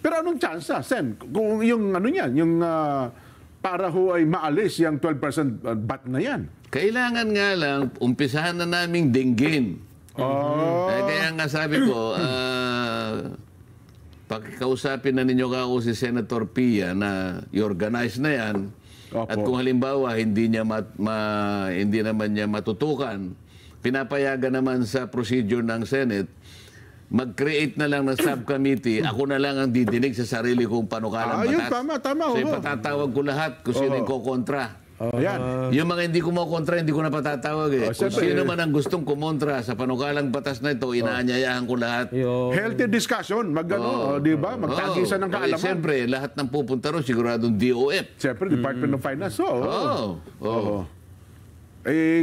Pero anong chance, Sen? Kung yung ano yan, yung para ho ay maalis yung 12% VAT na yan. Kailangan nga lang, umpisahan na naming dinggin. Kaya nga sabi ko, pakikausapin na ninyo ako si Senator Pia na i-organize na yan. Opo. At kung halimbawa hindi naman niya matutukan, pinapayagan naman sa procedure ng Senate, mag-create na lang ng subcommittee, ako na lang ang didinig sa sarili kong panukalang batas. Tama. So ipatatawag ko lahat kung sino yung kukontra. Ayan. Yung mga hindi ko kontra, hindi ko na patatawag eh. Kung sino man ang gustong kumontra sa panukalang batas na ito, inaanyayahan ko lahat. Healthy discussion, di ba? Magtagisan ng kaalaman. Siyempre, lahat ng pupunta ron, siguradong DOF. Siyempre, Department of Finance.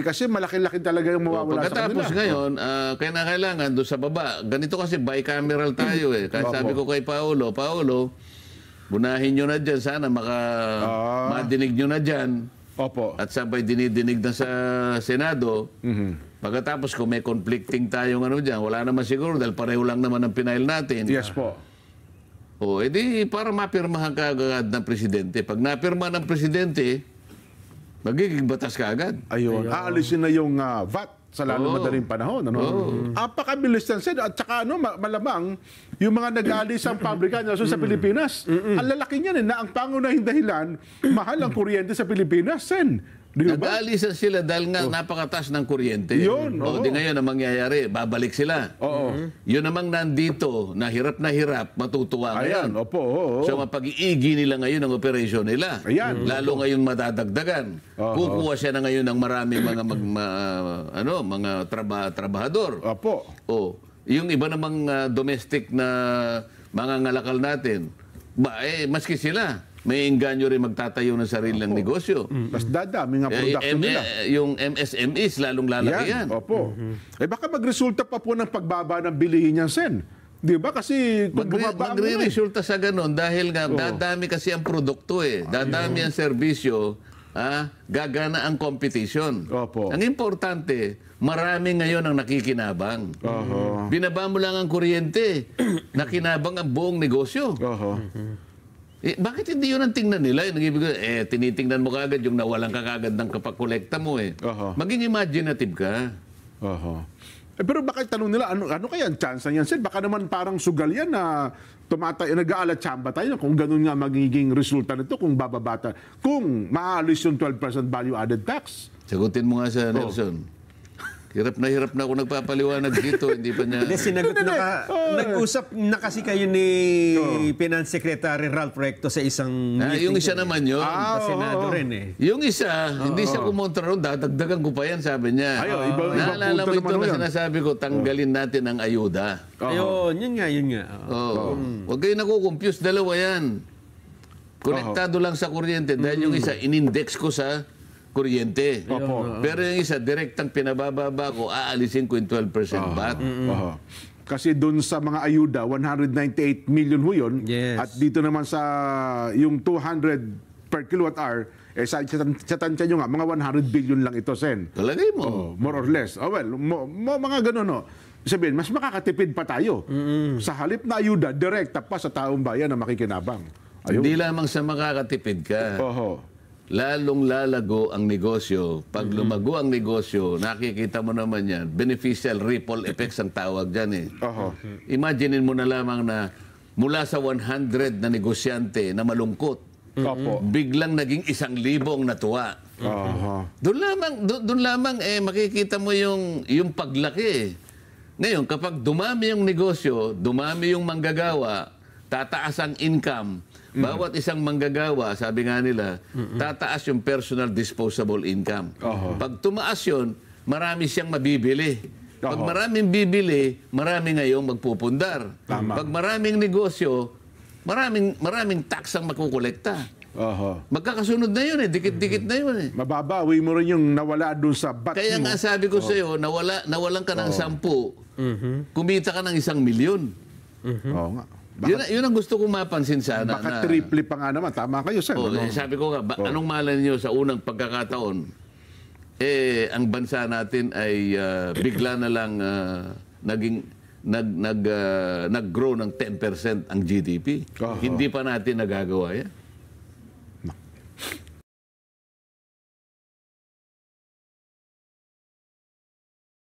Kasi malaki-laki talaga yung mawawala sa kanila. Pagkatapos ngayon, kailangan doon sa baba. Ganito kasi bicameral tayo eh. Kaya sabi ko kay Paolo, bunahin nyo na dyan. Sana madinig nyo na dyan. Opo. At sabay dinidinig na sa Senado. Pagkatapos kung may conflicting tayong dyan, wala naman siguro dahil pareho lang naman ang pinail natin. Yes po. Edi para mapirmahan ka agad ng presidente. Pag napirma ng presidente, magiging batas ka agad. Ayun. Aalisin na yung VAT sa lalong madaling panahon. Apakabilis yan, Sen. At saka malamang, yung mga nag-aalis ang pabrika sa Pilipinas, ang lalaki niyan na ang pangunahing dahilan, mahal ang kuryente sa Pilipinas, Sen. Nag-aalisan sila dahil nga napakataas ng kuryente. Yun, di ngayon ang mangyayari, babalik sila. Yun namang nandito, na hirap, matutuwa ngayon. So mapag-iigi nila ngayon ang operasyon nila. Ayan. Lalo ngayon madadagdagan. Kukuha siya na ngayon ng maraming mga trabahador. Yung iba namang domestic na mga ngalakal natin, maski sila, may engganyo rin magtatayo ng sarilang negosyo. Mas dadami nga production nila. Yung MSMEs, lalong lalaki yan. Baka magresulta pa po ng pagbaba ng bilihin niyan, Sen. Di ba? Kasi kung bumaba magre-resulta sa ganon dahil nga dadami kasi ang produkto eh. Dadami ang serbisyo, gagana ang competition. Ang importante, marami ngayon ang nakikinabang. Binaba mo lang ang kuryente, nakinabang ang buong negosyo. Bakit hindi yun ang tingnan nila? Tinitingnan mo kagad yung nawalan ka kagad ng kapag-kolekta mo eh. Maging imaginative ka. Pero baka tanong nila, ano kaya ang chance niyan, Sen? Baka naman parang sugal yan na nag-aalat-tsamba tayo kung ganun nga magiging resulta nito kung bababata. Kung maaalis yung 12% value-added tax. Sagutin mo nga sa Nelson. Hirap na ako nagpapaliwanag dito, hindi pa niya... Sinagot nag-usap na kasi kayo ni Finance Secretary Ralph Recto sa isang meeting. Yung isa naman yun. Sa Senado rin eh. Yung isa, hindi siya kumontra ron, dadagdagan ko pa yan, sabi niya. Naalala mo ito na sinasabi ko, tanggalin natin ang ayuda. Ayun, yun nga. Huwag kayo nakukompuse, dalawa yan. Konektado lang sa kuryente dahil yung isa, inindex ko sa kuryente. Pero yung isa, direktang pinabababa ko, aalisin ko yung 12% VAT. Kasi doon sa mga ayuda, 198 million ho yun. At dito naman sa yung 200 per kilowatt hour, sa tansya nyo nga, mga 100 billion lang ito, Sen. Talagay mo. More or less. Mga ganun, sabihin, mas makakatipid pa tayo. Sa halip na ayuda, direkta pa sa taong bayan na makikinabang. Hindi lamang sa makakatipid ka. Lalong lalago ang negosyo. Pag lumago ang negosyo, nakikita mo naman yan, beneficial ripple effects ang tawag dyan eh. Imaginein mo na lamang na mula sa 100 na negosyante na malungkot, biglang naging 1,000 ang natuwa. Doon lamang makikita mo yung paglaki. Ngayon, kapag dumami yung negosyo, dumami yung manggagawa, tataas ang income. Bawat isang manggagawa, sabi nga nila, tataas yung personal disposable income. Pag tumaas yun, marami siyang mabibili. Pag maraming bibili, marami ngayong magpupundar. Pag maraming negosyo, maraming tax ang makukolekta. Magkakasunod na yun eh, dikit-dikit na yun eh. Mababawi mo rin yung nawala doon sa bat mo. Kaya nga sabi ko sa iyo, nawalan ka ng 10, kumita ka ng 1 milyon. Oo nga. Yun ang gusto kong mapansin sana. Baka triple pa nga naman. Tama kayo, Sen. Sabi ko nga, anong malay niyo sa unang pagkakataon? Ang bansa natin ay bigla na lang naging nag-grow ng 10% ang GDP. Hindi pa natin nagagawa yan.